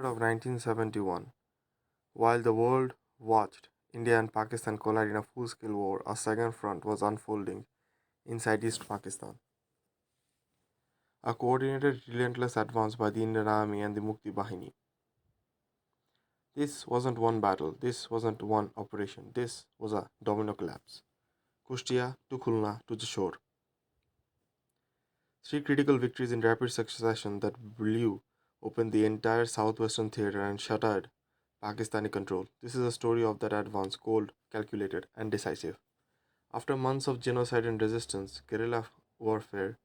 of 1971. While the world watched India and Pakistan collide in a full-scale war, a second front was unfolding inside East Pakistan. A coordinated, relentless advance by the Indian Army and the Mukti Bahini. This wasn't one battle, this wasn't one operation, this was a domino collapse. Kushtia to Khulna to Jessore. Three critical victories in rapid succession that blew open the entire southwestern theater and shattered Pakistani control. This is a story of that advance, cold, calculated, and decisive. After months of genocide and resistance, guerrilla warfare,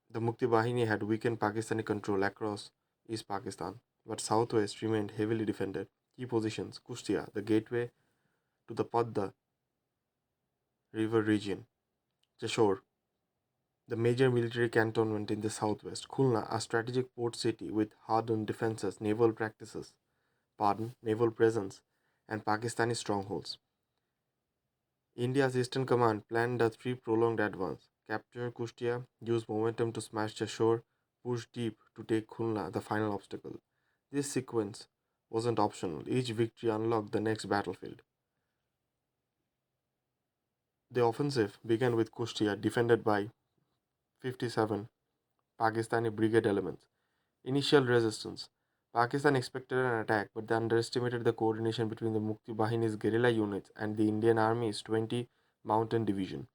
the Mukti Bahini had weakened Pakistani control across East Pakistan, but southwest remained heavily defended. Key positions: Kushtia, the gateway to the Padda River region; Jessore, the major military cantonment in the southwest; Khulna, a strategic port city with hardened defenses, naval presence, and Pakistani strongholds. India's Eastern Command planned a three-prolonged advance: capture Kushtia, use momentum to smash Jessore, push deep to take Khulna, the final obstacle. This sequence wasn't optional. Each victory unlocked the next battlefield. The offensive began with Kushtia, defended by 57 Pakistani brigade elements. Initial resistance. Pakistan expected an attack, but they underestimated the coordination between the Mukti Bahini's guerrilla units and the Indian Army's 20 Mountain Division.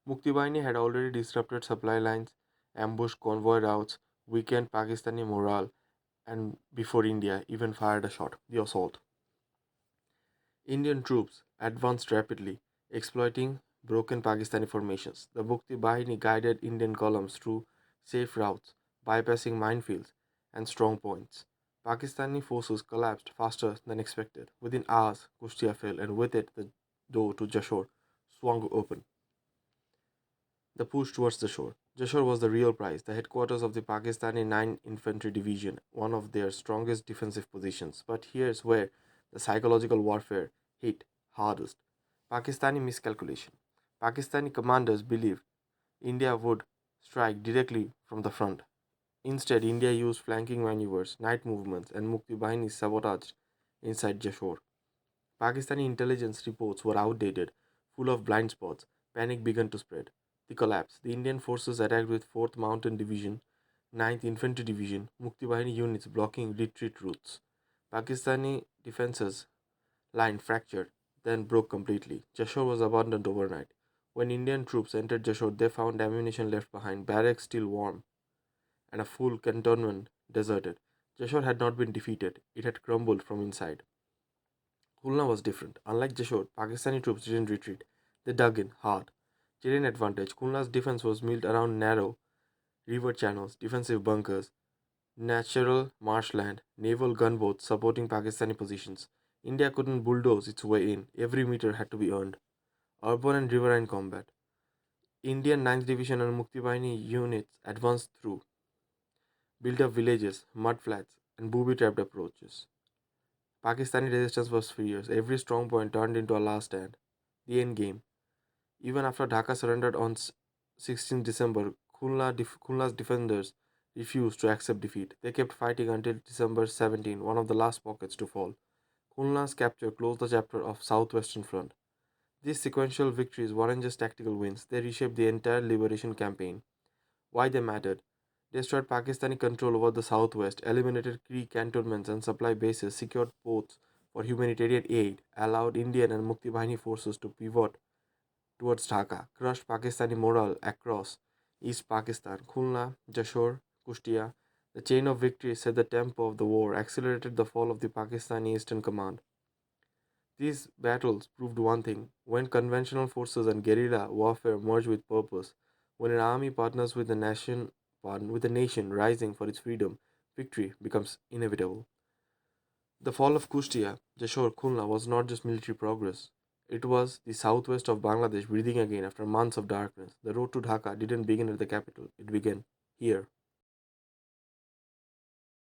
Mukti Bahini had already disrupted supply lines, ambushed convoy routes, weakened Pakistani morale, and before India even fired a shot, the assault. Indian troops advanced rapidly, exploiting broken Pakistani formations. The Mukti Bahini guided Indian columns through safe routes, bypassing minefields and strong points. Pakistani forces collapsed faster than expected. Within hours, Kushtia fell, and with it, the door to Jessore swung open. The push towards Jessore. Jessore was the real prize, the headquarters of the Pakistani 9th Infantry Division, one of their strongest defensive positions. But here's where the psychological warfare hit hardest. Pakistani miscalculation. Pakistani commanders believed India would strike directly from the front. Instead, India used flanking maneuvers, night movements, and Mukti Bahini sabotaged inside Jessore. Pakistani intelligence reports were outdated, full of blind spots. Panic began to spread. The collapse. The Indian forces attacked with 4th Mountain Division, 9th Infantry Division, Mukti Bahini units blocking retreat routes. Pakistani defenses line fractured, then broke completely. Jessore was abandoned overnight. When Indian troops entered Jessore, they found ammunition left behind, barracks still warm, and a full cantonment deserted. Jessore had not been defeated, it had crumbled from inside. Khulna was different. Unlike Jessore, Pakistani troops didn't retreat. They dug in hard. Terrain advantage. Khulna's defense was built around narrow river channels, defensive bunkers, natural marshland, naval gunboats supporting Pakistani positions. India couldn't bulldoze its way in. Every meter had to be earned. Urban and riverine combat. Indian 9th Division and Mukti Bahini units advanced through, built up villages, mud flats, and booby-trapped approaches. Pakistani resistance was fierce. Every strong point turned into a last stand. The end game. Even after Dhaka surrendered on 16 December, Khulna's defenders refused to accept defeat. They kept fighting until December 17, one of the last pockets to fall. Khulna's capture closed the chapter of Southwestern Front. These sequential victories weren't just tactical wins, they reshaped the entire liberation campaign. Why they mattered: destroyed Pakistani control over the southwest, eliminated key cantonments and supply bases, secured ports for humanitarian aid, allowed Indian and Mukti Bahini forces to pivot towards Dhaka, crushed Pakistani morale across East Pakistan, Khulna, Jessore, Kushtia. The chain of victories set the tempo of the war, accelerated the fall of the Pakistani Eastern Command. These battles proved one thing: when conventional forces and guerrilla warfare merge with purpose, when an army partners with a nation rising for its freedom, victory becomes inevitable. The fall of Kushtia, Jessore, Khulna was not just military progress. It was the southwest of Bangladesh breathing again after months of darkness. The road to Dhaka didn't begin at the capital, it began here.